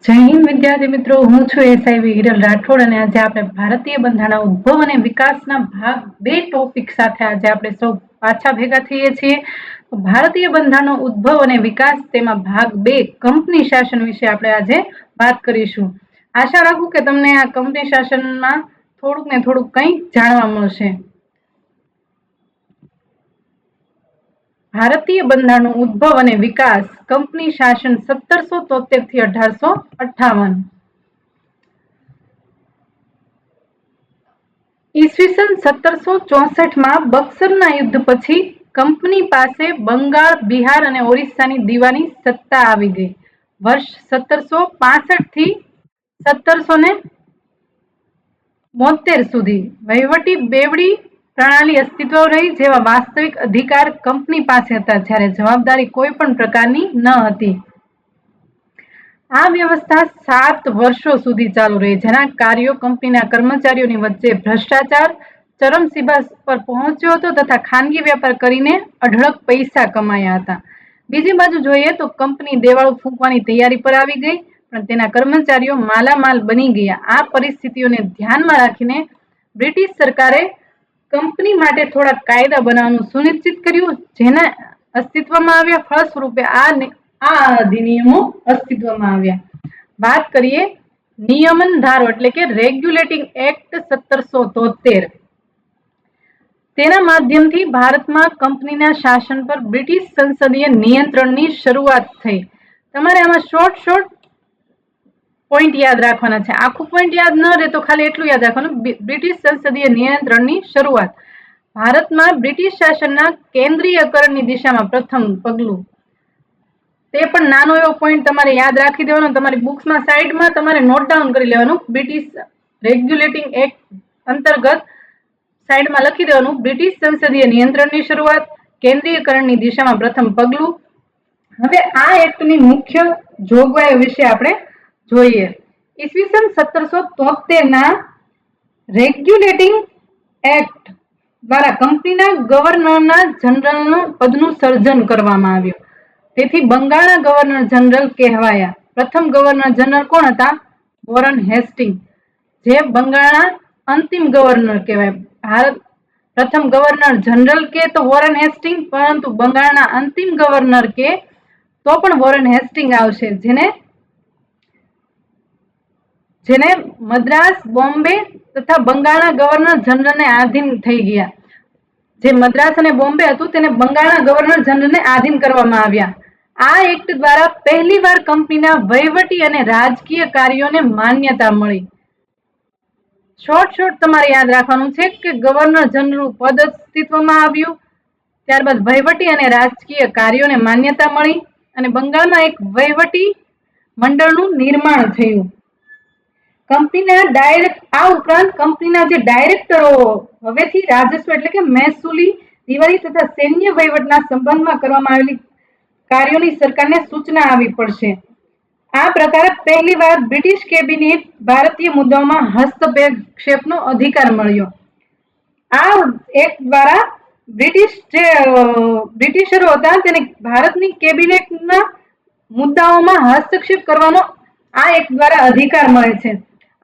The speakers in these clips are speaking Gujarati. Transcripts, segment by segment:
જય હિન્દ વિદ્યાર્થી મિત્રો, હું છું એસઆઈવી હિરલ રાઠોડ અને આજે આપણે ભારતીય બંધારણના ઉદ્ભવ અને વિકાસના ભાગ 2 ટોપિક સાથે આજે આપણે સૌ પાછા ભેગા થઈએ છીએ. ભારતીય બંધારણનો ઉદ્ભવ અને વિકાસ, તેમાં ભાગ 2 કંપની શાસન વિશે આપણે આજે વાત કરીશું. આશા રાખું કે તમને આ કંપની શાસનમાં થોડુંક ને થોડુંક કંઈ જાણવા મળશે. ભારતીય બંધારણનો ઉદ્ભવ અને વિકાસ. કંપની શાસન 1773 થી 1858. ઈસવીસન 1764 બક્સરના યુદ્ધ પછી કંપની પાસે બંગાળ, બિહાર અને ઓરિસ્સાની દીવાની સત્તા આવી ગઈ. વર્ષ 1765 થી 1772 સુધી વહીવટી બેવડી પ્રણાલી અસ્તિત્વ રહી, જેવા વાસ્તવિક અધિકાર કંપની પાસે હતા, જ્યારે જવાબદારી કોઈ પણ પ્રકારની ન હતી. આ વ્યવસ્થા 7 વર્ષો સુધી ચાલુ રહી, જેના કાર્યો કંપનીના કર્મચારીઓની વચ્ચે ભ્રષ્ટાચાર ચરમસીમા પર પહોંચ્યો હતો તથા ખાનગી વેપાર કરીને અઢળક પૈસા કમાયા હતા. બીજી બાજુ જોઈએ તો કંપની દેવાળું ફૂંકવાની તૈયારી પર આવી ગઈ, પણ તેના કર્મચારીઓ માલામાલ બની ગયા. આ પરિસ્થિતિઓને ધ્યાનમાં રાખીને બ્રિટિશ સરકારે કંપની માટે થોડા કાયદા બનાવવાનું સુનિશ્ચિત કર્યું, જેના અસ્તિત્વમાં આવ્યા. ફળસ્વરૂપે આ અધિનિયમો અસ્તિત્વમાં આવ્યા. વાત કરીએ નિયમન ધારો એટલે કે રેગ્યુલેટિંગ એક્ટ 1773. તેના માધ્યમથી ભારતમાં કંપનીના શાસન પર બ્રિટિશ સંસદીય નિયંત્રણની શરૂઆત થઈ. તમારે આમાં શોર્ટ પોઈન્ટ યાદ રાખવાના છે. આખું પોઈન્ટ યાદ ન રહે તો ખાલી એટલું યાદ રાખવાનું, બ્રિટિશ સંસદીય નિયંત્રણની શરૂઆત. ભારતમાં બ્રિટિશ શાસનના કેન્દ્રીયકરણની દિશામાં પ્રથમ પગલું. તે પણ નાનો એવો પોઈન્ટ તમારે યાદ રાખી દેવાનો. તમારી બુક્સમાં સાઈડમાં તમારે નોટ ડાઉન કરી લેવાનું. બ્રિટિશ રેગ્યુલેટિંગ એક્ટ અંતર્ગત સાઈડમાં લખી દેવાનું, બ્રિટિશ સંસદીય નિયંત્રણની શરૂઆત, કેન્દ્રીયકરણની દિશામાં પ્રથમ પગલું. હવે આ એક્ટની મુખ્ય જોગવાઈઓ વિશે આપણે જોઈએ. ઈસવીસન 1773 રેગ્યુલેટિંગ એક્ટ દ્વારા કંપનીના ગવર્નરના જનરલનું પદનું સર્જન કરવામાં આવ્યું. તેથી બંગાળના ગવર્નર જનરલ કહેવાયા. પ્રથમ ગવર્નર જનરલ કોણ હતા? વોરન હેસ્ટિંગ, જે બંગાળના અંતિમ ગવર્નર કહેવાય. ભારત પ્રથમ ગવર્નર જનરલ કે તો વોરન હેસ્ટિંગ, પરંતુ બંગાળના અંતિમ ગવર્નર કે તો પણ વોરન હેસ્ટિંગ આવશે, જેને મદ્રાસ, બોમ્બે તથા બંગાળના ગવર્નર જનરલને આધીન થઈ ગયા. જે મદ્રાસ અને બોમ્બે હતું તેને બંગાળના ગવર્નર જનરલને આધીન કરવામાં આવ્યા. આ એક્ટ દ્વારા પહેલીવાર કંપનીના વહીવટી અને રાજકીય કાર્યોને માન્યતા મળી. શોર્ટ તમારે યાદ રાખવાનું છે કે ગવર્નર જનરલનું પદ અસ્તિત્વમાં આવ્યું, ત્યારબાદ વહીવટી અને રાજકીય કાર્યોને માન્યતા મળી અને બંગાળમાં એક વહીવટી મંડળનું નિર્માણ થયું. આ ઉપરાંત કંપનીના જે ડાયરેક્ટરો હવેથી રાજસ્વ એટલે કે મહેસૂલી, દિવાળી તથા સૈન્ય વહીવટના સંબંધમાં કરવામાં આવેલી કાર્યોની સરકારને સૂચના આપવી પડશે. આ પ્રકારે પહેલીવાર બ્રિટિશ કેબિનેટ ભારતીય મુદ્દાઓમાં હસ્તક્ષેપનો અધિકાર મળ્યો. આ એક્ટ દ્વારા બ્રિટિશરો હતા તેને ભારતની કેબિનેટના મુદ્દાઓમાં હસ્તક્ષેપ કરવાનો આ એક્ટ દ્વારા અધિકાર મળે છે.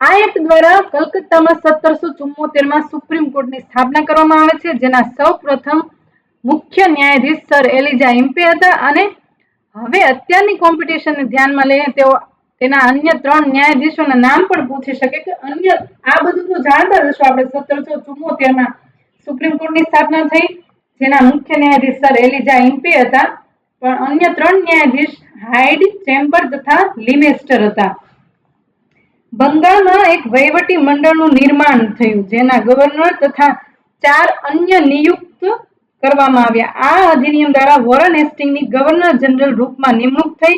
આ એક્ટ દ્વારા કલકત્તામાં 1774 સુપ્રીમ કોર્ટની સ્થાપના કરવામાં આવે છે, જેના સૌ પ્રથમ મુખ્ય ન્યાયાધીશ સર એલિજા ઇમ્પે હતા અને હવે અત્યારની કોમ્પિટિશનને ધ્યાનમાં લઈને તેના અન્ય 3 ન્યાયાધીશોના નામ પણ પૂછી શકે કે અન્ય આ બધું તો જાણતા જ હશો આપણે. 1774 સુપ્રીમ કોર્ટની સ્થાપના થઈ, જેના મુખ્ય ન્યાયાધીશ સર એલિજા ઇમ્પે હતા, પણ અન્ય 3 ન્યાયાધીશ હાઇડ, ચેમ્બર તથા લિમેસ્ટર હતા. બંગાળમાં એક વહીવટી મંડળનું નિર્માણ થયું, જેના ગવર્નર તથા 4 અન્ય નિયુક્ત કરવામાં આવ્યા. આ અધિનિયમ દ્વારા વોરન હેસ્ટિંગની ગવર્નર જનરલ રૂપમાં નિમણૂક થઈ,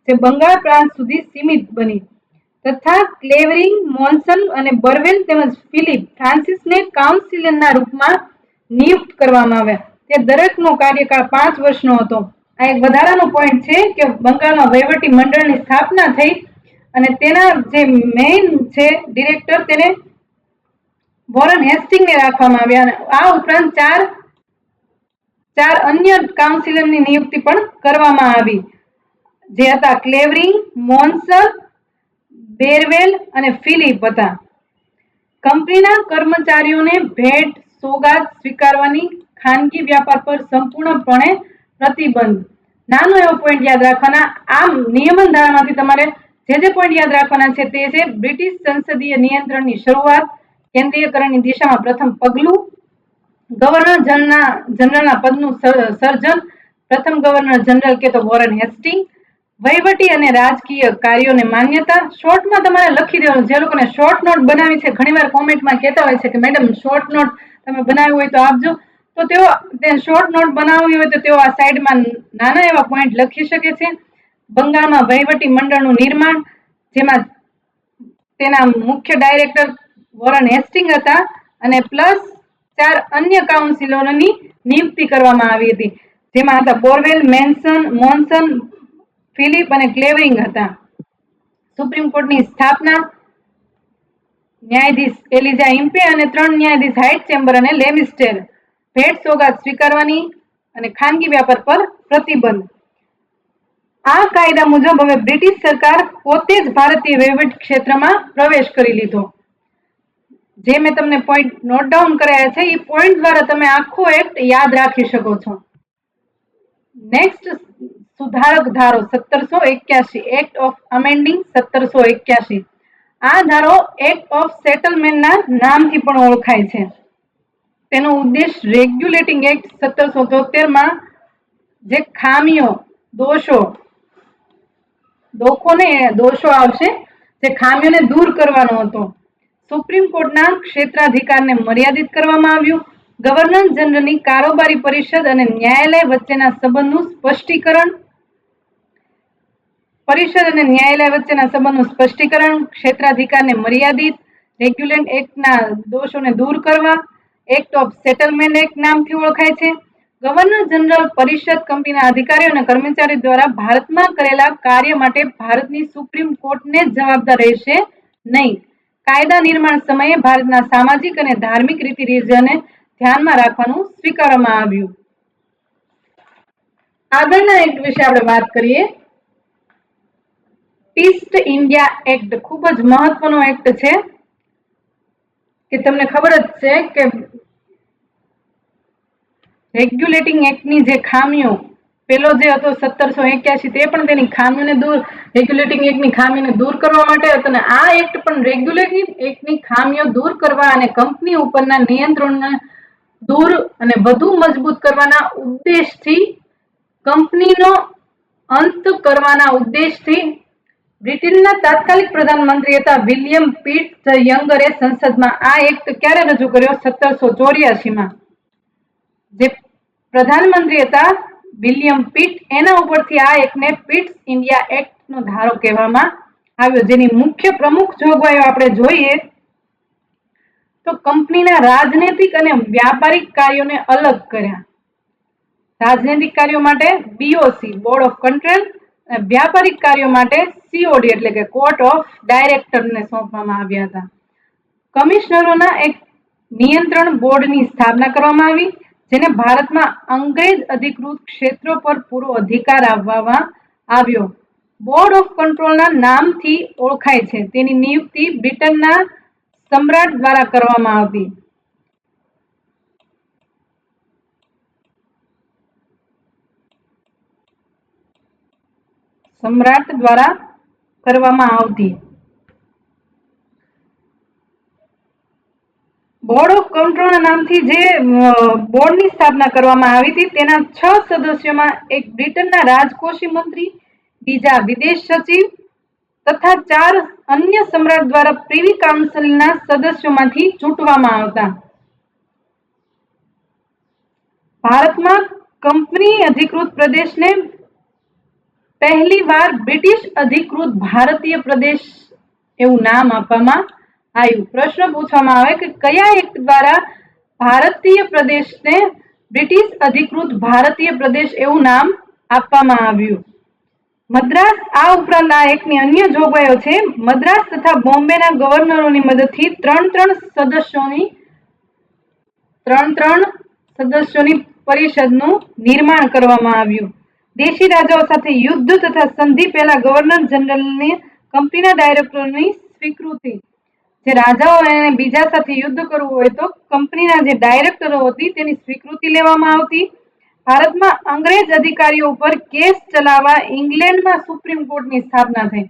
જે બંગાળ પ્રાંત સુધી સીમિત બની, તથા ક્લેવેરિંગ, મોન્સન અને બર્વેલ તેમજ ફિલિપ ફ્રાન્સિસને કાઉન્સિલરના રૂપમાં નિયુક્ત કરવામાં આવ્યા. તે દરેકનો કાર્યકાળ 5 વર્ષનો હતો. આ એક વધારાનો પોઈન્ટ છે કે બંગાળમાં વહીવટી મંડળની સ્થાપના થઈ અને તેના જે મેઇન છે ડિરેક્ટર, તેને વોરન હેસ્ટિંગને રાખવામાં આવ્યા અને આ ઉપરાંત 4 અન્ય કાઉન્સિલરની નિયુક્તિ પણ કરવામાં આવી, જે હતા ક્લેવરિંગ, મોન્સન, બેરવેલ અને ફિલિપ હતા. કંપનીના કર્મચારીઓને ભેટ સોગાદ સ્વીકારવાની ખાનગી વ્યાપાર પર સંપૂર્ણપણે પ્રતિબંધ. નાનો એવો પોઈન્ટ યાદ રાખવાના. આ નિયમન ધારામાંથી તમારે જે પોઈન્ટ યાદ રાખવાના છે તે છે બ્રિટિશ સંસદીય નિયંત્રણની શરૂઆત, કેન્દ્રીયકરણની દિશામાં પ્રથમ પગલું, ગવર્નર જનરલના પદનું સર્જન, પ્રથમ ગવર્નર જનરલ કે તો વોરન હેસ્ટિંગ, વહીવટી અને રાજકીય કાર્યોને માન્યતા. શોર્ટમાં તમારે લખી દેવાનું. જે લોકોને શોર્ટ નોટ બનાવી છે, ઘણીવાર કોમેન્ટમાં કહેતા હોય છે કે મેડમ શોર્ટ નોટ તમે બનાવી હોય તો આપજો. તો તેઓ શોર્ટ નોટ બનાવવી હોય તો તેઓ આ સાઈડમાં નાના એવા પોઈન્ટ લખી શકે છે. બંગાળમાં વહીવટી મંડળનું નિર્માણ, જેમાં તેના મુખ્ય ડાયરેક્ટર વોરન હેસ્ટિંગ હતા અને પ્લસ 4 અન્ય કાઉન્સિલરોની નિયુક્તિ કરવામાં આવી હતી, જેમાં હતા બોરવેલ, મોન્સન, ફિલિપ અને ક્લેવરિંગ હતા. સુપ્રીમ કોર્ટની સ્થાપના, ન્યાયાધીશ એલિઝા ઇમ્પે અને 3 ન્યાયાધીશ હાઇટ ચેમ્બર અને લેમિસ્ટેર. ભેટ સોગાદ સ્વીકારવાની અને ખાનગી વ્યાપાર પર પ્રતિબંધ. આ કાયદા મુજબ હવે બ્રિટિશ સરકાર પોતે જ ભારતીય વહીવટ ક્ષેત્રમાં પ્રવેશ કરી લીધો. જે મેં તમને પોઈન્ટ નોટ ડાઉન કર્યા છે એ પોઈન્ટ દ્વારા તમે આખો એક્ટ યાદ રાખી શકો છો. નેક્સ્ટ સુધારક ધારો 1781, એક્ટ ઓફ અમેન્ડિંગ 1781. આ ધારો એક્ટ ઓફ સેટલમેન્ટના નામથી પણ ઓળખાય છે. તેનો ઉદ્દેશ રેગ્યુલેટિંગ એક્ટ 1773 જે ખામીઓ, દોષો આવશે, જે ખામીઓને દૂર કરવાનો હતો. સુપ્રીમ કોર્ટના ક્ષેત્રાધિકારને મર્યાદિત કરવામાં આવ્યું. ગવર્નર જનરલની કારોબારી પરિષદ અને ન્યાયાલય વચ્ચેના સંબંધનું સ્પષ્ટીકરણ, ક્ષેત્રાધિકારને મર્યાદિત, રેગ્યુલેટ એક્ટના દોષોને દૂર કરવા. એક્ટ ઓફ સેટલમેન્ટ એક્ટ નામથી ઓળખાય છે. ગવર્નર જનરલ પરિષદ કંપનીના અધિકારીઓ અને કર્મચારીઓ દ્વારા ભારતમાં કરેલા કાર્ય માટે ભારતની સુપ્રીમ કોર્ટને જવાબદાર રહેશે નહીં. કાયદા નિર્માણ સમયે ભારતના સામાજિક અને ધાર્મિક રીતિ રિવાજોને ધ્યાનમાં રાખવાનું સ્વીકારવામાં આવ્યું. આગળના એક્ટ વિશે આપણે વાત કરીએ. ઈસ્ટ ઇન્ડિયા એક્ટ ખૂબ જ મહત્વનો એક્ટ છે કે તમને ખબર જ છે કે રેગ્યુલેટિંગ એક્ટની જે ખામીઓ, પેલો જે હતો 1781, તે પણ તેની ખામીઓને રેગ્યુલેટિંગ એક્ટની ખામીઓને દૂર કરવા માટે હતો અને આ એક્ટ પણ રેગ્યુલેટિંગ એક્ટની ખામીઓ દૂર કરવા અને કંપની ઉપરના નિયંત્રણને દૂર અને વધુ મજબૂત કરવાના ઉદ્દેશથી, કંપનીનો અંત કરવાના ઉદ્દેશથી બ્રિટનના તાત્કાલિક પ્રધાનમંત્રી હતા વિલિયમ પીટ ધ યંગરે સંસદમાં આ એક્ટ ક્યારે રજૂ કર્યો? 1784. જે પ્રધાનમંત્રી હતા વિલિયમ પીટ, એના ઉપરથી આ એક્ટને પિટ્સ ઇન્ડિયા એક્ટ નો ધારો કહેવામાં આવ્યો. જેની મુખ્ય પ્રમુખ જોગવાઈઓ આપણે જોઈએ તો કંપનીના રાજનૈતિક અને વ્યાપારિક કાર્યોને અલગ કર્યા. રાજનૈતિક કાર્યો માટે BOC, બોર્ડ ઓફ કંટ્રોલ, વ્યાપારિક કાર્યો માટે COD એટલે કે કોર્ટ ઓફ ડાયરેક્ટરને સોંપવામાં આવ્યા હતા. કમિશનરોના એક નિયંત્રણ બોર્ડની સ્થાપના કરવામાં આવી, જેને ભારતમાં અંગ્રેજ અધિકૃત ક્ષેત્રો પર પૂરો અધિકાર આપવામાં આવ્યો. બોર્ડ ઓફ કંટ્રોલના નામથી ઓળખાય છે. તેની નિયુક્તિ બ્રિટનના સમ્રાટ દ્વારા કરવામાં આવતી. બોર્ડ ઓફ કંટ્રોલના નામથી જે બોર્ડની સ્થાપના કરવામાં આવી હતી તેના 6 સદસ્યોમાં એક બ્રિટનના રાજકોષી મંત્રી, બીજા વિદેશ સચિવ તથા 4 અન્ય સમ્રાટ દ્વારા પ્રિવી કાઉન્સિલના સદસ્યોમાંથી ચૂંટવામાં આવતા. ભારતમાં કંપની અધિકૃત પ્રદેશને પહેલી વાર બ્રિટિશ અધિકૃત ભારતીય પ્રદેશ એવું નામ આપવામાં આવ્યું. પ્રશ્ન પૂછવામાં આવે કે કયા એક્ટ દ્વારા ભારતીય પ્રદેશને બ્રિટિશ અધિકૃત ભારતીય પ્રદેશ એવું નામ આપવામાં આવ્યું? મદ્રાસ. આ ઉપરાંત આ એક્ટની અન્ય જોગવાઈઓ છે. મદ્રાસ તથા બોમ્બેના ગવર્નરોની મદદથી 3 સદસ્યોની પરિષદનું નિર્માણ કરવામાં આવ્યું. દેશી રાજાઓ સાથે યુદ્ધ તથા સંધિ પહેલા ગવર્નર જનરલને કંપનીના ડાયરેક્ટરોની સ્વીકૃતિ. જે રાજાઓ એને બીજા સાથે યુદ્ધ કરવું હોય તો કંપનીના જે ડાયરેક્ટરો હતી તેની સ્વીકૃતિ લેવામાં આવતી. ભારતમાં અંગ્રેજ અધિકારીઓ ઉપર કેસ ચલાવવા ઇંગ્લેન્ડમાં સુપ્રીમ કોર્ટની સ્થાપના થઈ.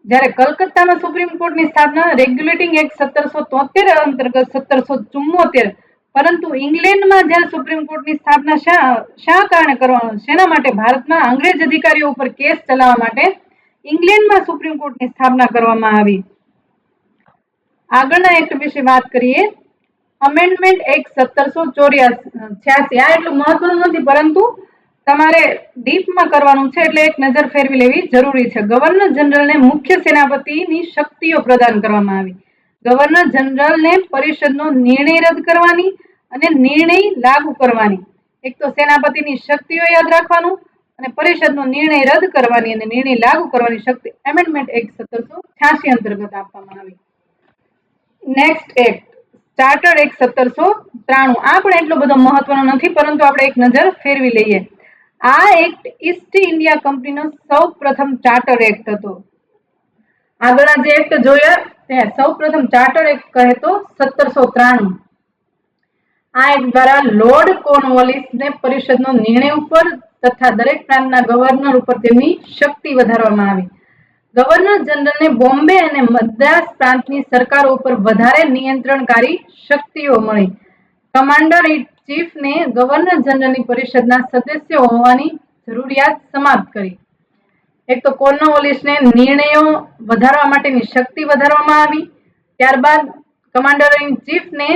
જ્યારે કલકત્તામાં સુપ્રીમ કોર્ટની સ્થાપના રેગ્યુલેટિંગ એક્ટ 1773 અંતર્ગત 1774, પરંતુ ઇંગ્લેન્ડમાં જ્યારે સુપ્રીમ કોર્ટની સ્થાપના શા કારણે કરવાનું, શેના માટે? ભારતમાં અંગ્રેજ અધિકારીઓ ઉપર કેસ ચલાવવા માટે ઇંગ્લેન્ડમાં સુપ્રીમ કોર્ટની સ્થાપના કરવામાં આવી. આગળના એક્ટ વિશે વાત કરીએ. Amendment act 1786. આ એટલું મહત્વનું નથી, પરંતુ તમારે ડીપમાં કરવાનું છે એટલે એક નજર ફેરવી લેવી જરૂરી છે. ગવર્નર જનરલને મુખ્ય સેનાપતિની શક્તિઓ પ્રદાન કરવામાં આવી. ગવર્નર જનરલને પરિષદનો નિર્ણય રદ કરવાની અને નિર્ણય લાગુ કરવાની, એક તો સેનાપતિની શક્તિઓ યાદ રાખવાનું અને પરિષદનો નિર્ણય રદ કરવાની અને નિર્ણય લાગુ કરવાની શક્તિ એમેન્ડમેન્ટ એક્ટ 1786 અંતર્ગત આપવામાં આવી. Next act charter act 1793. આ પણ એટલો બધો મહત્વનો નથી, પરંતુ આપણે એક નજર ફેરવી લઈએ. આ એક્ટ ઈસ્ટ ઇન્ડિયા કંપનીનો સૌ પ્રથમ ચાર્ટર એક્ટ હતો. આગળના જે એક્ટ જોયા તે સૌ પ્રથમ ચાર્ટર એક્ટ કહે તો 1793. આ એક્ટ દ્વારા લોર્ડ કોર્નવોલિસને પરિષદનો નિર્ણય ઉપર તથા દરેક પ્રાંતના ગવર્નર ઉપર તેમની શક્તિ વધારવામાં આવી. ગવર્નર જનરલને બોમ્બે અને મદ્રાસ પ્રાંતની સરકારો ઉપર વધારે નિયંત્રણકારી શક્તિઓ મળી. કમાન્ડર ઇન ચીફને ગવર્નર જનરલની પરિષદના સદસ્ય હોવાની જરૂરિયાત સમાપ્ત કરી. એક તો કોર્નવોલિસને નિર્ણયો વધારવા માટેની શક્તિ વધારવામાં આવી. ત્યારબાદ કમાન્ડર ઇન ચીફને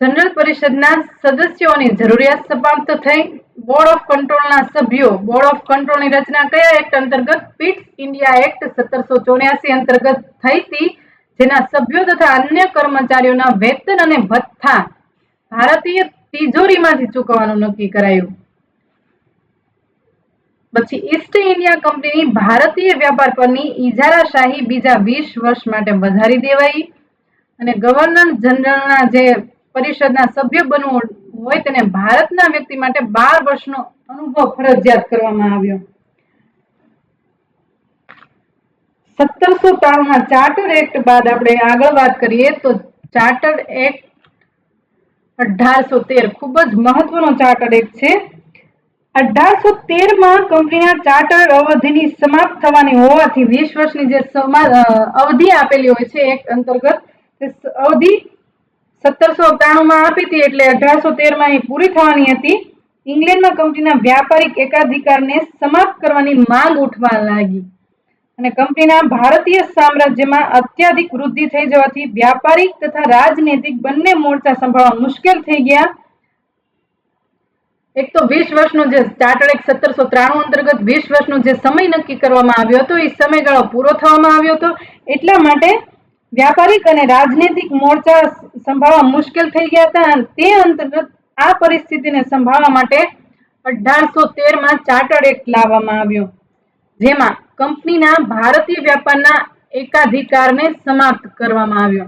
જનરલ પરિષદના સદસ્યોની જરૂરિયાત સમાપ્ત થઈ. બોર્ડ ઓફ કંટ્રોલના સભ્યો. બોર્ડ ઓફ કંટ્રોલની રચના કયા એક્ટ અંતર્ગત? પીટ્સ ઇન્ડિયા એક્ટ 1784 અંતર્ગત થઈ હતી, જેના સભ્યો તથા અન્ય કર્મચારીઓના વેતન અને ભથ્થા ભારતીય તિજોરીમાંથી ચૂકવવાનું નક્કી કરાયું. પછી ઈસ્ટ ઇન્ડિયા કંપનીની ભારતીય વ્યાપાર પરની ઇજારાશાહી બીજા 20 વર્ષ માટે વધારી દેવાઈ અને ગવર્નર જનરલના જે પરિષદના સભ્ય બનવું હોય તેને ભારતના વ્યક્તિ માટે 12 વર્ષનો અનુભવ ફરજિયાત કરવામાં આવ્યો. 1793 ચાર્ટર એક્ટ બાદ આપણે આગળ વાત કરીએ તો ચાર્ટર એક્ટ 1813 ખૂબ જ મહત્વનો ચાર્ટર એક્ટ છે. 1813 કંપનીના ચાર્ટર અવધિની સમાપ્ત થવાની હોવાથી 20 વર્ષની જે અવધિ આપેલી હોય છે એક્ટ અંતર્ગત, તે અવધિ 1793 આપી હતી એટલે 1813 એ પૂરી થવાની હતી. ઇંગ્લેન્ડમાં કંપનીના વ્યાપારિક એકાધિકારને સમાપ્ત કરવાની માંગ ઉઠવા લાગી અને કંપનીના ભારતીય સામ્રાજ્યમાં અત્યાધિક વૃદ્ધિ થઈ જવાથી વ્યાપારિક તથા રાજનૈતિક બંને મોરચા સંભાળવા મુશ્કેલ થઈ ગયા. એક તો 20 વર્ષનો જે ચાર્ટર એક્ટ 1793 અંતર્ગત 20 વર્ષનો જે સમય નક્કી કરવામાં આવ્યો હતો એ સમયગાળો પૂરો થવામાં આવ્યો હતો, એટલા માટે વ્યાપારિક અને રાજનૈતિક મોરચા સંભાળવા મુશ્કેલ થઈ ગયા હતા. તે અંતર્ગત આ પરિસ્થિતિને સંભાળવા માટે 1813 ચાર્ટર એક્ટ લાવવામાં આવ્યો, જેમાં કંપનીના ભારતીય વ્યાપારના એકાધિકારને સમાપ્ત કરવામાં આવ્યો.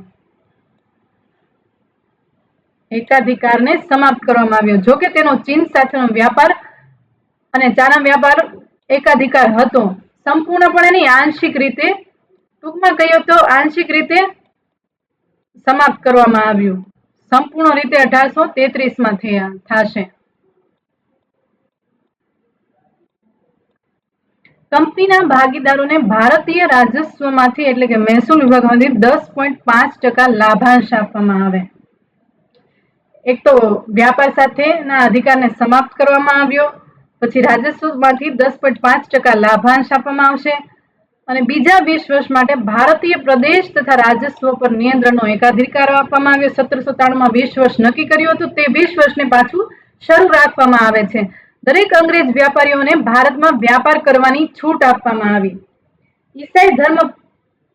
જો કે તેનો ચીન સાથેનો વ્યાપાર અને ચાના વ્યાપાર એકાધિકાર હતો, સંપૂર્ણપણે નહીં, આંશિક રીતે, ટૂંકમાં કહીએ તો આંશિક રીતે સમાપ્ત કરવામાં આવ્યું. સંપૂર્ણ રીતે 1833 થશે. કંપનીના ભાગીદારોને ભારતીય રાજસ્વમાંથી એટલે કે મહેસૂલ વિભાગમાંથી 10.5% લાભાંશ આપવામાં આવે. એક તો વ્યાપાર સાથેના અધિકારને સમાપ્ત કરવામાં આવ્યો, પછી રાજસ્વમાંથી 10.5% લાભાંશ આપવામાં આવશે અને બીજા 20 વર્ષ માટે ભારતીય પ્રદેશ તથા રાજસ્વ પર નિયંત્રણનો એકાધિકાર આપવામાં આવ્યો. 1793 20 વર્ષ નક્કી કર્યું હતું, તે 20 વર્ષને પાછું શરૂ રાખવામાં આવે છે. દરેક અંગ્રેજ વ્યાપારીઓને ભારતમાં વ્યાપાર કરવાની છૂટ આપવામાં આવી. ઈસાઈ ધર્મ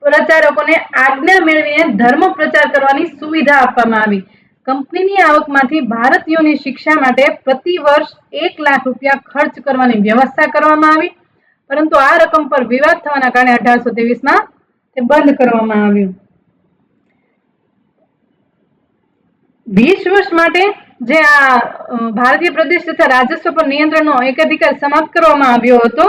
પ્રચારકોને આજ્ઞા મેળવીને ધર્મ પ્રચાર કરવાની સુવિધા આપવામાં આવી. કંપનીની આવકમાંથી ભારતીયોની શિક્ષા માટે પ્રતિ વર્ષ 1 લાખ રૂપિયા ખર્ચ કરવાની વ્યવસ્થા કરવામાં આવી, પરંતુ આ રકમ પર વિવાદ થવાના કારણે 1823 તે બંધ કરવામાં આવ્યું. 20 વર્ષ માટે જે આ ભારતીય પ્રદેશ તથા રાજસ્વ પર નિયંત્રણનો એકાધિકાર સમાપ્ત કરવામાં આવ્યો હતો,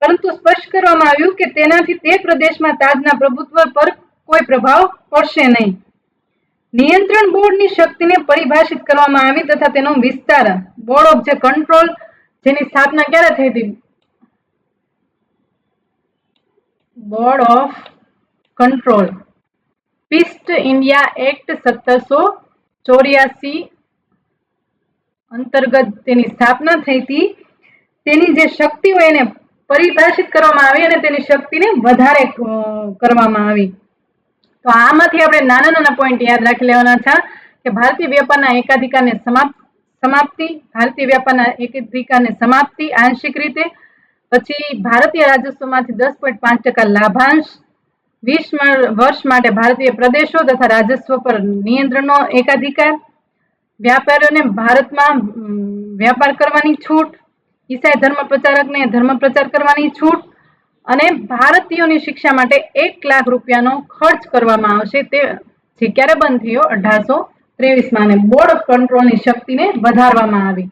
પરંતુ સ્પષ્ટ કરવામાં આવ્યું કે તેનાથી તે પ્રદેશમાં તાજના પ્રભુત્વ પર કોઈ પ્રભાવ પડશે નહીં. નિયંત્રણ બોર્ડની શક્તિને પરિભાષિત કરવામાં આવી તથા તેનો વિસ્તાર. બોર્ડ ઓફ જે કંટ્રોલ, જેની સ્થાપના ક્યારે થઈ હતી? Board of control East India act 1784 અંતર્ગત તેની સ્થાપના થઈ હતી. તેની જે શક્તિ હોય એને પરિભાષિત કરવામાં આવી અને તેની શક્તિને વધારે કરવામાં આવી. તો આમાંથી આપણે નાના નાના પોઈન્ટ યાદ રાખી લેવાના છે કે ભારતીય વ્યાપારના એકાધિકારને સમાપ્તિ, ભારતીય વ્યાપારના એકાધિકારને સમાપ્તિ આંશિક રીતે, પછી ભારતીય રાજસ્વમાંથી 10.5% લાભાંશ, 20 વર્ષ માટે ભારતીય પ્રદેશો તથા રાજસ્વ પર નિયંત્રણનો એકાધિકાર, વ્યાપારીઓને ભારતમાં વ્યાપાર કરવાની છૂટ, ઈસાઈ ધર્મ પ્રચારકને ધર્મ પ્રચાર કરવાની છૂટ અને ભારતીયોની શિક્ષા માટે 1 લાખ રૂપિયાનો ખર્ચ કરવામાં આવશે. તે જે ક્યારે બંધ થયો? 1823 અને બોર્ડ ઓફ કંટ્રોલની શક્તિને વધારવામાં આવી.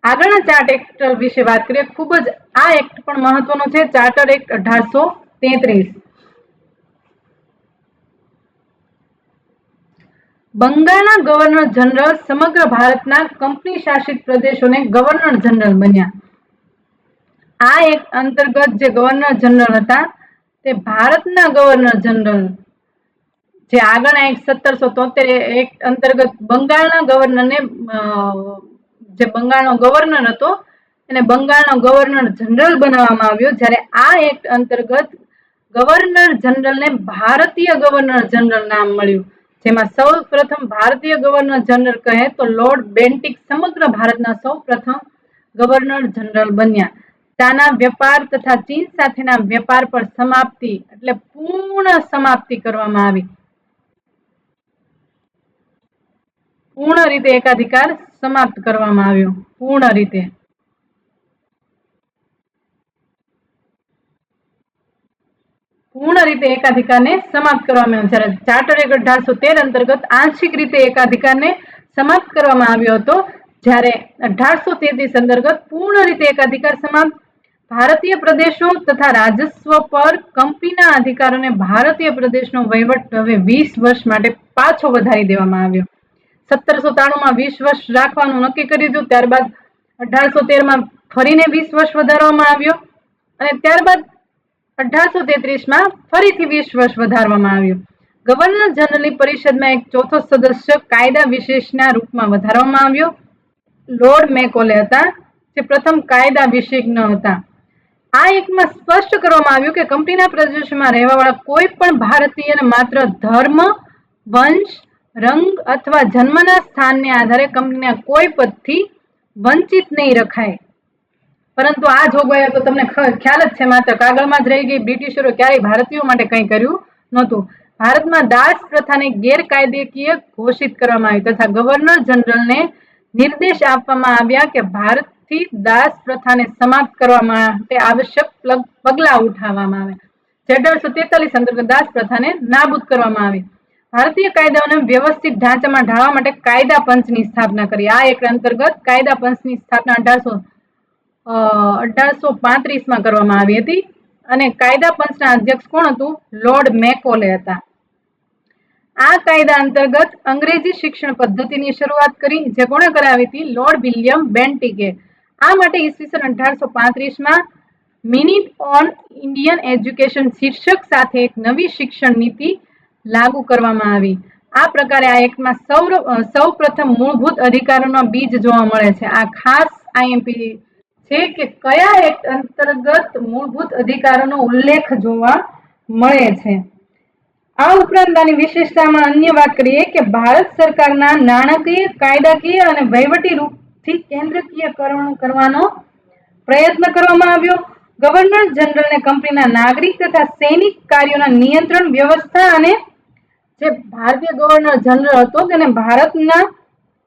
આગળના ચાર્ટ એક્ટ વિશે વાત કરીએ. ખૂબ જ આ એક્ટ પણ મહત્વનો છે. Charter act 1833. બંગાળના ગવર્નર જનરલ સમગ્ર ભારતના કંપની શાસિત પ્રદેશોને ગવર્નર જનરલ બન્યા. આ એક્ટ અંતર્ગત જે ગવર્નર જનરલ હતા તે ભારતના ગવર્નર જનરલ, જે આગળના એક્ટ 1773 એક્ટ અંતર્ગત બંગાળના ગવર્નરને, જે બંગાળનો ગવર્નર હતો એને બંગાળનો ગવર્નર જનરલ બનાવવામાં આવ્યો. જ્યારે આ એક્ટ અંતર્ગત ગવર્નર જનરલને ભારતીય ગવર્નર જનરલ નામ મળ્યું, જેમાં સૌ પ્રથમ ભારતીય ગવર્નર જનરલ કહે તો લોર્ડ બેન્ટિક સમગ્ર ભારતના સૌ પ્રથમ ગવર્નર જનરલ બન્યા. ચાના વેપાર તથા ચીન સાથેના વેપાર પર સમાપ્તિ એટલે પૂર્ણ સમાપ્તિ કરવામાં આવી. પૂર્ણ રીતે એકાધિકાર સમાપ્ત કરવામાં આવ્યો. પૂર્ણ રીતે એકાધિકારને સમાપ્ત કરવામાં આવ્યો. જ્યારે ચાર્ટર એક્ટ 1813 અંતર્ગત આંશિક રીતે એકાધિકારને સમાપ્ત કરવામાં આવ્યો હતો. જ્યારે 1833 અંતર્ગત પૂર્ણ રીતે એકાધિકાર સમાપ્ત. ભારતીય પ્રદેશો તથા રાજસ્વ પર કંપનીના અધિકારોને ભારતીય પ્રદેશનો વહીવટ હવે 20 વર્ષ માટે પાછો વધારી દેવામાં આવ્યો. 1793 20 વર્ષ રાખવાનું નક્કી કર્યું હતું. ત્યારબાદ 1813 ફરીને 20 વર્ષ વધારવામાં આવ્યો અને ત્યારબાદ 1833 ફરીથી 20 વર્ષ વધારવામાં આવ્યું. ગવર્નર જનરલની પરિષદમાં એક ચોથો સદસ્ય કાયદા વિશેષના રૂપમાં વધારવામાં આવ્યો. લોર્ડ મેકોલે હતા, જે પ્રથમ કાયદા વિશેષજ્ઞ હતા. આ એકમાં સ્પષ્ટ કરવામાં આવ્યું કે કંપનીના પ્રદેશોમાં રહેવાવાળા કોઈ પણ ભારતીયને માત્ર ધર્મ, વંશ, રંગ અથવા જન્મના સ્થાનને આધારે કંપનીના કોઈ પદથી વંચિત નહીં રખાય. પરંતુ આ જોગવાઈઓ તો તમને ખ્યાલ જ છે, માત્ર કાગળમાં જ રહી ગઈ. બ્રિટિશરો ક્યારેય ભારતીયો માટે કંઈ કર્યું નહોતું. ભારતમાં દાસ પ્રથાને ગેરકાયદેકીય ઘોષિત કરવામાં આવી તથા ગવર્નર જનરલને નિર્દેશ આપવામાં આવ્યા કે ભારતથી દાસ પ્રથાને સમાપ્ત કરવા માટે આવશ્યક પગલાં ઉઠાવવામાં આવે. 1843 અંતર્ગત દાસ પ્રથાને નાબૂદ કરવામાં આવી. ભારતીય કાયદાઓને વ્યવસ્થિત ઢાંચામાં ઢાળવા માટે કાયદા પંચની સ્થાપના કરી. આ એક અંતર્ગત કાયદા પંચની સ્થાપના 1835 કરવામાં આવી હતી અને કાયદા પંચના અધ્યક્ષ કોણ હતું? લોર્ડ મેકોલે હતા. આ કાયદા અંતર્ગત અંગ્રેજી શિક્ષણ પદ્ધતિની શરૂઆત કરી, જે કોણે કરાવી હતી? લોર્ડ વિલિયમ બેન્ટિકે. આ માટે ઈસવીસન 1835 મિનિટ ઓન ઇન્ડિયન એજ્યુકેશન શીર્ષક સાથે એક નવી શિક્ષણ નીતિ લાગુ કરવામાં આવી. આ પ્રકારે આ એક્ટમાં સૌ પ્રથમ મૂળભૂત અધિકારોના બીજ જોવા મળે છે. આ ખાસ આઈએમપી છે કે કયા એક્ટ અંતર્ગત મૂળભૂત અધિકારોનો ઉલ્લેખ જોવા મળે છે. આ ઉપરાંત આની વિશેષતામાં અન્ય વાત કરીએ કે ભારત સરકારના નાણાકીય, કાયદાકીય અને વહીવટી રૂપથી કેન્દ્રીયકરણ કરવાનો પ્રયત્ન કરવામાં આવ્યો. ગવર્નર જનરલને કંપનીના નાગરિક તથા સૈનિક કાર્યોના નિયંત્રણ વ્યવસ્થા અને જે ભારતીય ગવર્નર જનરલ હતો તેને ભારતના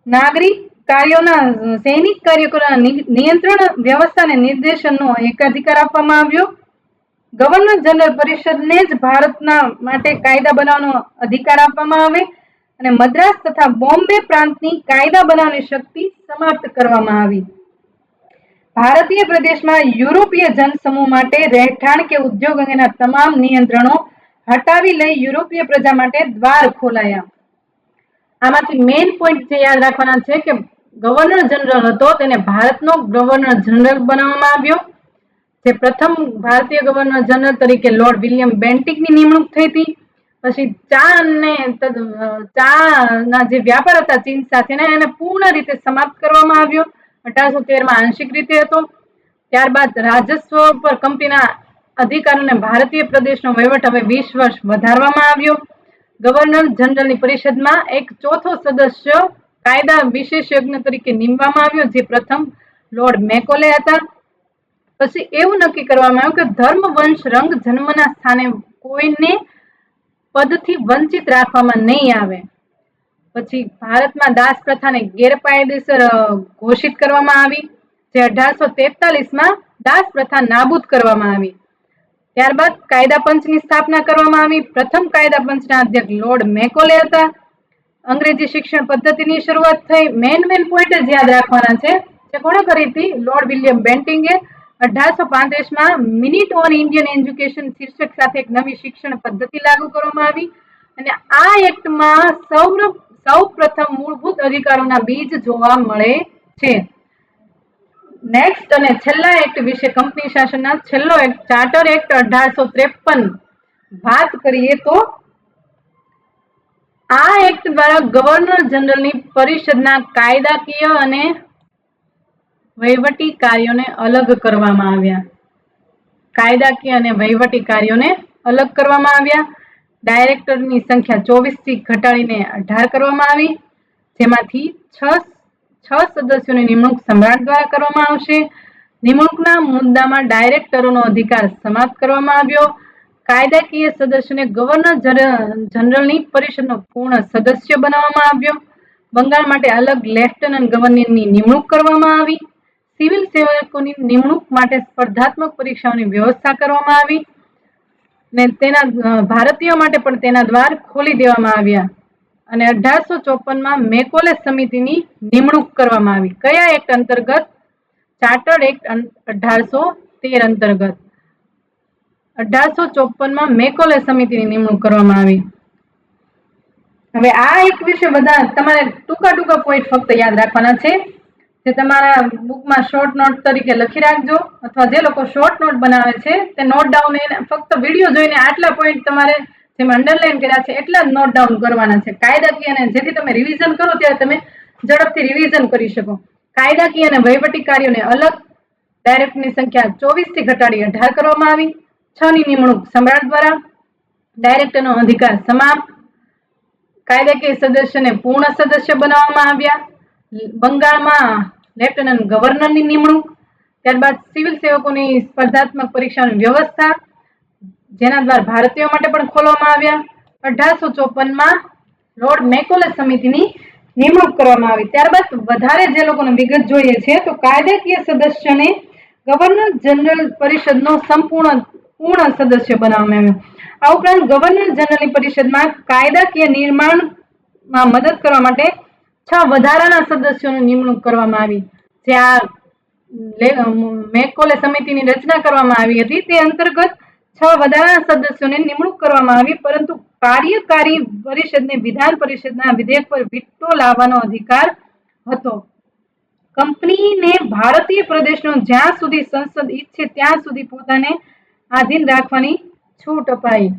નાગરિક કાર્યોના, સૈનિક કાર્યોના નિયંત્રણ વ્યવસ્થા અને નિર્દેશનનો એકાધિકાર આપવામાં આવ્યો. ગવર્નર જનરલ પરિષદને જ ભારતના માટે કાયદા બનાવવાનો અધિકાર આપવામાં આવે અને મદ્રાસ તથા બોમ્બે પ્રાંતની કાયદા બનાવવાની શક્તિ સમાપ્ત કરવામાં આવી. ભારતીય પ્રદેશમાં યુરોપીય જનસમૂહ માટે રહેઠાણ કે ઉદ્યોગ અંગેના તમામ નિયંત્રણો હટાવી લઈ યુરોપીય પ્રજા માટે દ્વાર ખોલાયા. આમાંથી મેઇન પોઈન્ટ જે યાદ રાખવાના છે કે ગવર્નર જનરલ હતો તેને ભારતનો ગવર્નર જનરલ બનાવવામાં આવ્યો. જે પ્રથમ ભારતીય ગવર્નર જનરલ તરીકે લોર્ડ વિલિયમ બેન્ટિકની નિમણૂક થઈ હતી. પછી ચાના જે વ્યાપાર હતા ચીન સાથેના એને પૂર્ણ રીતે સમાપ્ત કરવામાં આવ્યો. 1813 આંશિક રીતે હતો. ત્યારબાદ રાજસ્વ પર કંપનીના અધિકારોને ભારતીય પ્રદેશનો વહીવટ હવે 20 વર્ષ વધારવામાં આવ્યો. ગવર્નર જનરલની પરિષદમાં એક ચોથો સદસ્ય કાયદા વિશેષજ્ઞ તરીકે નીમવામાં આવ્યો, જે પ્રથમ લોર્ડ મેકોલે હતા. પછી એવું નક્કી કરવામાં આવ્યું કે ધર્મ, વંશ, રંગ, જન્મના સ્થાને કોઈને પદથી વંચિત રાખવામાં નહીં આવે. પછી ભારતમાં દાસ પ્રથાને ગેરકાયદેસર ઘોષિત કરવામાં આવી, જે 1843માં દાસ પ્રથા નાબૂદ કરવામાં આવી. ત્યારબાદ કાયદા પંચની સ્થાપના કરવામાં આવી. પ્રથમ કાયદા પંચના અધ્યક્ષ લોર્ડ મેકોલે હતા. અંગ્રેજી શિક્ષણ પદ્ધતિની શરૂઆત થઈ. મેન પોઈન્ટ જ યાદ રાખવાના છે. જે કોણે કરી હતી? લોર્ડ વિલિયમ બેન્ટિંગે 1835માં મિનિટ ઓન ઇન્ડિયન એજ્યુકેશન શીર્ષક સાથે એક નવી શિક્ષણ પદ્ધતિ લાગુ કરવામાં આવી. અને આ એક્ટમાં સૌ પ્રથમ મૂળભૂત અધિકારોના બીજ જોવા મળે છે. નેક્સ્ટ અને છેલ્લા એક્ટ વિશે કંપની શાસનના છેલ્લો એક્ટ ચાર્ટર એક્ટ 1853 વાત કરીએ તો આ એક્ટ દ્વારા ગવર્નર જનરલની પરિષદના કાયદાકીય અને વહીવટી કાર્યોને અલગ કરવામાં આવ્યા. કાયદાકીય અને વહીવટી કાર્યોને અલગ કરવામાં આવ્યા. ડાયરેક્ટરની સંખ્યા 24 થી ઘટાડીને 18 કરવામાં આવી, જેમાંથી 6 સદસ્યોની નિમણૂક સમ્રાટ દ્વારા કરવામાં આવશે. નિમણૂકના મુદ્દામાં ડાયરેક્ટરોનો અધિકાર સમાપ્ત કરવામાં આવ્યો. કાયદાકીય સદસ્યોને ગવર્નર જનરલની પરિષદનો પૂર્ણ સદસ્ય બનાવવામાં આવ્યો. બંગાળ માટે અલગ લેફ્ટનન્ટ ગવર્નરની નિમણૂક કરવામાં આવી. સિવિલ સેવકોની નિમણૂક માટે સ્પર્ધાત્મક પરીક્ષાઓની વ્યવસ્થા કરવામાં આવી. ને ભારતીયો માટે પણ તેના દ્વાર ખોલી દેવામાં આવ્યા. અને 1854માં મેકોલે સમિતિની નિમણૂક કરવામાં આવી. કયા એક્ટ અંતર્ગત? ચાર્ટર્ડ એક્ટ 1813 અંતર્ગત 1854માં મેકોલે સમિતિની નિમણૂક કરવામાં આવી. હવે આ એક્ટ વિશે બધા તમારે ટૂંકા પોઈન્ટ ફક્ત યાદ રાખવાના છે, જે તમારા બુકમાં શોર્ટ નોટ તરીકે લખી રાખજો, અથવા જે લોકો શોર્ટ નોટ બનાવે છે તે નોટ ડાઉન ફક્ત વિડીયો જોઈને આટલા પોઈન્ટ તમારે જેમ અંડરલાઈન કર્યા છે એટલા જ નોટ ડાઉન કરવાના છે. કાયદાકીય અને જેથી તમે રિવિઝન કરો ત્યારે તમે ઝડપથી રિવિઝન કરી શકો. કાયદાકીય અને વહીવટી કાર્યોને અલગ. ડાયરેક્ટરની સંખ્યા 24 થી ઘટાડી 18 કરવામાં આવી. 6 ની નિમણૂક સમ્રાટ દ્વારા. ડાયરેક્ટરનો અધિકાર સમાપ્ત. કાયદાકીય સદસ્યને પૂર્ણ સદસ્ય બનાવવામાં આવ્યા. બંગાળમાં લેફ્ટનન્ટ ગવર્નરની નિમણૂક. ત્યારબાદ સિવિલ સેવકોની સ્પર્ધાત્મક પરીક્ષાની વ્યવસ્થા, જેના દ્વાર ભારતીયો માટે પણ ખોલવામાં આવ્યા. 1854માં લોર્ડ મેકોલે સમિતિની નિમણૂક કરવામાં આવી. ત્યારબાદ વધારે જે લોકોને વિગત જોઈએ છે તો કાયદાકીય સદસ્યને ગવર્નર જનરલ પરિષદનો પૂર્ણ સદસ્ય બનાવવામાં આવ્યો. આ ઉપરાંત ગવર્નર જનરલની પરિષદમાં કાયદાકીય નિર્માણમાં મદદ કરવા માટે 6 વધારાના સદસ્યોની નિમણૂક કરવામાં આવી. જે આ મેકોલે સમિતિની રચના કરવામાં આવી હતી તે અંતર્ગત 6 વધારાના સદસ્યોની નિમણૂક કરવામાં આવી. પરંતુ કાર્યકારી પરિષદને વિધાન પરિષદના વિધેયક પર વીટો લાવવાનો અધિકાર હતો. કંપનીને ભારતીય પ્રદેશનો જ્યાં સુધી સંસદ ઈચ્છે ત્યાં સુધી પોતાને આધીન રાખવાની છૂટ અપાઈ.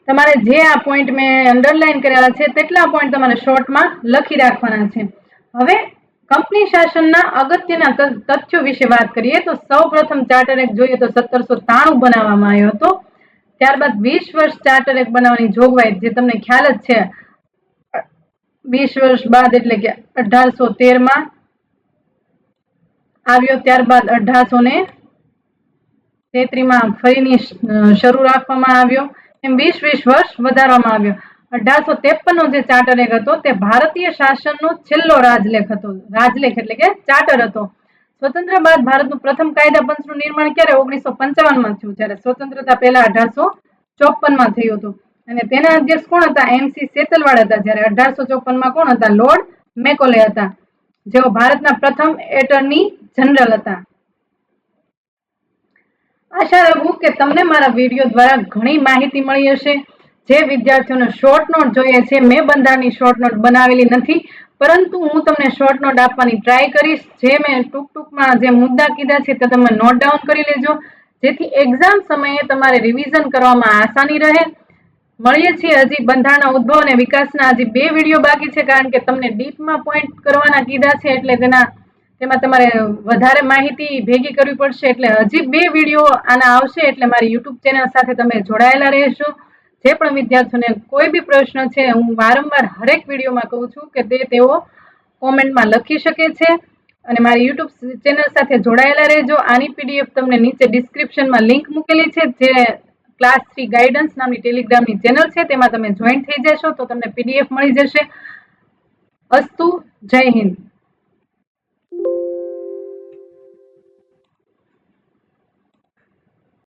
તમારે જે આ પોઈન્ટ મેં અંડરલાઈન કરેલા છે તેટલા પોઈન્ટ તમારે શોર્ટમાં લખી રાખવાના છે. હવે કંપની શાસનના અગત્યના તથ્યો વિશે વાત કરીએ તો સૌ પ્રથમ ચાર્ટર એક્ટ જોઈએ તો 1793 બનાવવામાં આવ્યો હતો. ત્યારબાદ 20 વર્ષ ચાર્ટર એક્ટ બનાવવાની જોગવાઈ, જે તમને ખ્યાલ જ છે, 20 વર્ષ બાદ એટલે કે 1813માં આવ્યો. ત્યારબાદ 1833માં ફરીની શરૂ રાખવામાં આવ્યો. એમ 20 વર્ષ વધારવામાં આવ્યો. 1853નો જે ચાર્ટર એક્ટ હતો તે ભારતીય શાસનનો છેલ્લો રાજલેખ હતો. રાજલેખ એટલે કે ચાર્ટર હતો. સ્વતંત્ર બાદ ભારતનું પ્રથમ કાયદા પંચનું નિર્માણ ક્યારે? 1955માં થયું, જ્યારે સ્વતંત્રતા પહેલા 1854માં થયું હતું. અને તેના અધ્યક્ષ કોણ હતા? MC સેતલવાડ હતા. જ્યારે 1854માં કોણ હતા? લોર્ડ મેકોલે હતા, જેઓ ભારતના પ્રથમ એટર્ની જનરલ હતા. આશા રાખું કે તમને મારા વિડીયો દ્વારા ઘણી માહિતી મળી હશે. જે વિદ્યાર્થીઓને શોર્ટ નોટ જોઈએ છે, મેં બંધારણની શોર્ટ નોટ બનાવેલી નથી, પરંતુ હું તમને શોર્ટ નોટ આપવાની ટ્રાય કરીશ. જે મેં ટૂંકમાં જે મુદ્દા કીધા છે તે તમે નોટ ડાઉન કરી લેજો, જેથી એક્ઝામ સમયે તમારે રિવિઝન કરવામાં આસાની રહે. મળીએ છીએ હજી બંધારણના ઉદ્ભવ અને વિકાસના હજી 2 વિડીયો બાકી છે, કારણ કે તમને ડીપમાં પોઈન્ટ કરવાના કીધા છે, એટલે તેમાં તમારે વધારે માહિતી ભેગી કરવી પડશે. એટલે હજી 2 વિડીયો આના આવશે, એટલે મારી યુટ્યુબ ચેનલ સાથે તમે જોડાયેલા રહેશો. જે પણ વિદ્યાર્થીઓને કોઈ બી પ્રશ્ન છે, હું વારંવાર હરેક વિડીયોમાં કહું છું કે તેઓ કોમેન્ટમાં લખી શકે છે, અને મારી યુટ્યુબ ચેનલ સાથે જોડાયેલા રહેજો. આની પીડીએફ તમને નીચે ડિસ્ક્રિપ્શનમાં લિંક મૂકેલી છે, જે ક્લાસ 3 ગાઈડન્સ નામની ટેલિગ્રામની ચેનલ છે, તેમાં તમે જોઈન થઈ જશો તો તમને પીડીએફ મળી જશે. અસ્તુ, જય હિન્દ.